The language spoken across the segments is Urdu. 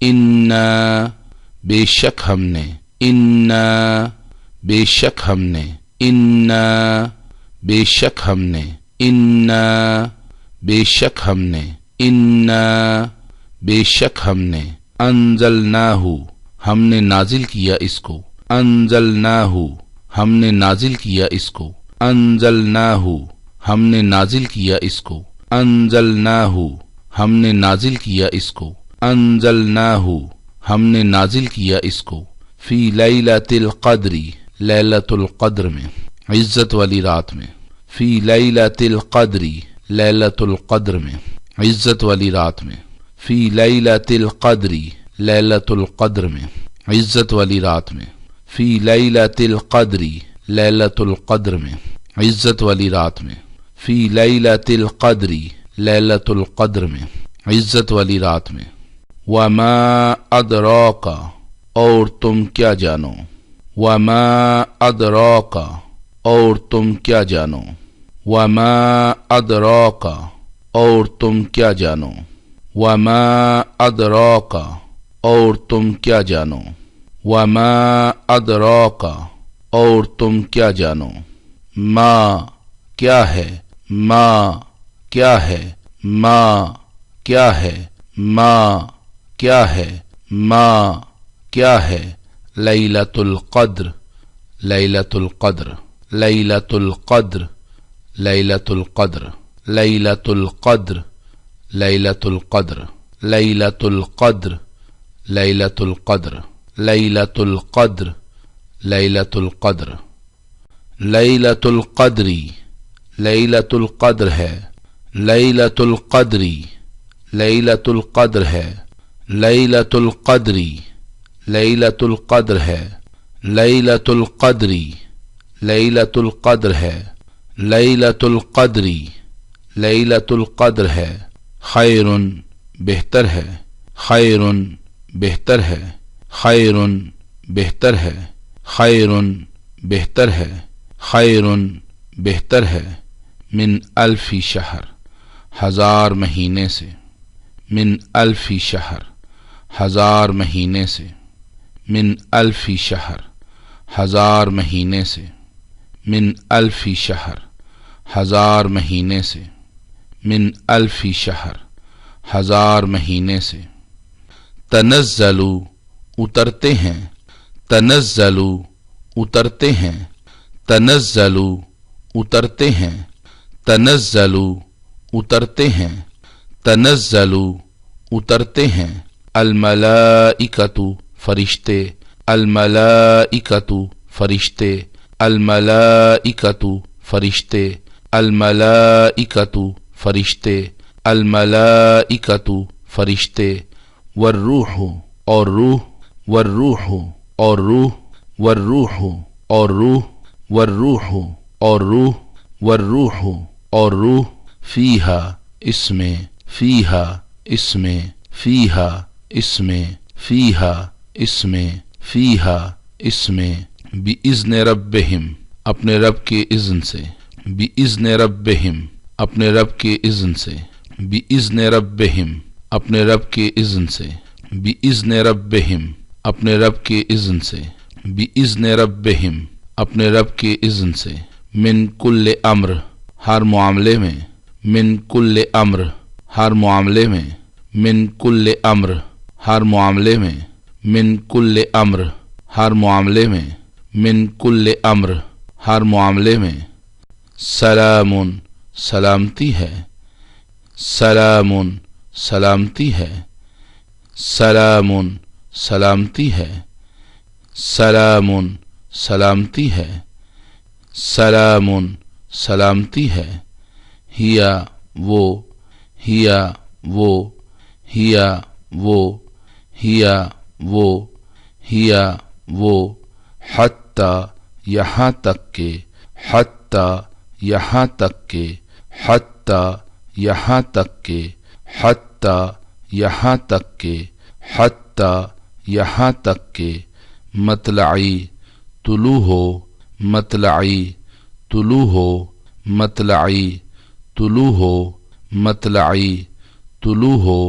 انا بے شک ہم نے، انا بے شک ہم نے، انا بے شک ہم نے، انا بے شک ہم نے، انا بے شک ہم نے، انزلناہ ہم نے نازل کیا اس کو، انزلناہ ہم نے نازل کیا اس کو، انزلناہ ہم نے نازل کیا اس کو، انزلناہ ہم نے نازل کیا اس کو، انزلناہ ہم نے نازل کیا اس کو، فی لیلۃ القدر لیلۃ القدر میں، عزت والی رات میں، فی لیلۃ القدر لیلۃ القدر میں، عزت والی رات میں، فی لیلۃ القدر لیلۃ القدر میں، عزت والی رات میں، فی لیلۃ القدر لیلۃ القدر میں، عزت والی رات میں، فی لیلۃ القدر لیلۃ القدر میں، عزت والی رات میں، وما ادراک اور تم کیا جانو، وما ادراک اور تم کیا جانو، وما ادراک اور تم کیا جانو، وما ادراک اور تم کیا جانو، وما ادراک اور تم کیا جانو، ما کیا ہے، ما کیا ہے، ما کیا ہے، ما کیا ہے، ما کیا ہے، لیلۃ القدر لیلۃ القدر لیلۃ القدر لیلۃ القدر لیلۃ القدر لیلۃ القدر لیلۃ القدر لیلۃ القدر لیلۃ القدر لیلۃ القدر لیلۃ القدر لیلۃ القدر ہے، لیلۃ القدر لیلۃ القدر ہے، لیلۃ القدر لیلۃ القدر ہے، لیلۃ القدر لیلۃ القدر ہے، لیلۃ القدر لیلۃ القدر ہے، خیر بہتر ہے، خیر بہتر ہے، خیر بہتر ہے، خیر بہتر ہے، خیر بہتر ہے، من الف شہر ہزار مہینے سے، من الف شہر ہزار مہینے سے، من الف شہر ہزار مہینے سے، من الف شہر ہزار مہینے سے، من الف شہر ہزار مہینے سے، تنزلو اترتے ہیں، تنزلو اترتے ہیں، تنزلو اترتے ہیں، تنزلو اترتے ہیں، تنزلو اترتے ہیں، الملائکۃ فرشتے، الملائکۃ فرشتے، الملائکۃ فرشتے، الملائکۃ فرشتے، الملائکۃ فرشتے، والروح اور روح، والروح اور روح، والروح اور روح، والروح اور روح، والروح اور روح، فیہا اس میں، فیہا اس میں، فیہا اس میں، فیہا اس میں، فیہا اس میں، بِإِذْنِ رَبِّهِمْ اپنے رب کے اذن سے، بِإِذْنِ رَبِّهِمْ اپنے رب کے اذن سے، بِإِذْنِ رَبِّهِمْ اپنے رب کے اذن سے، بِإِذْنِ رَبِّهِمْ اپنے رب کے اذن سے، بِإِذْنِ رَبِّهِمْ اپنے رب کے اذن سے، من کل امر ہر معاملے میں، من کل امر ہر معاملے میں، من کل امر ہر معاملے میں، من کل امر ہر معاملے میں، من کل امر ہر معاملے میں، سلام سلامتی ہے، سلام سلامتی ہے، سلام سلامتی ہے، سلام سلامتی ہے، سلام سلامتی ہے، ہیا وہ، ہیا وہ، ہیا وہ، ہیا وہ، ہیا وہ، حتی یہاں تک کہ، حتی یہاں تک کہ، حتی یہاں تک کہ، حتی یہاں تک کہ، حتی یہاں تک کہ، مطلعی طلوع ہو، مطلعی طلوع ہو، مطلعی طلوع ہو، مطلعی طلوع ہو،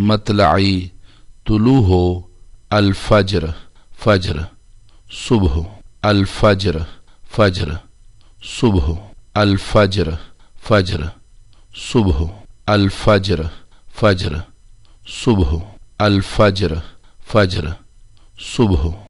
مطلعی طلوع ہو الفجر فجر صبح الفجر فجر صبح الفجر فجر صبح الفجر فجر صبح الفجر فجر صبح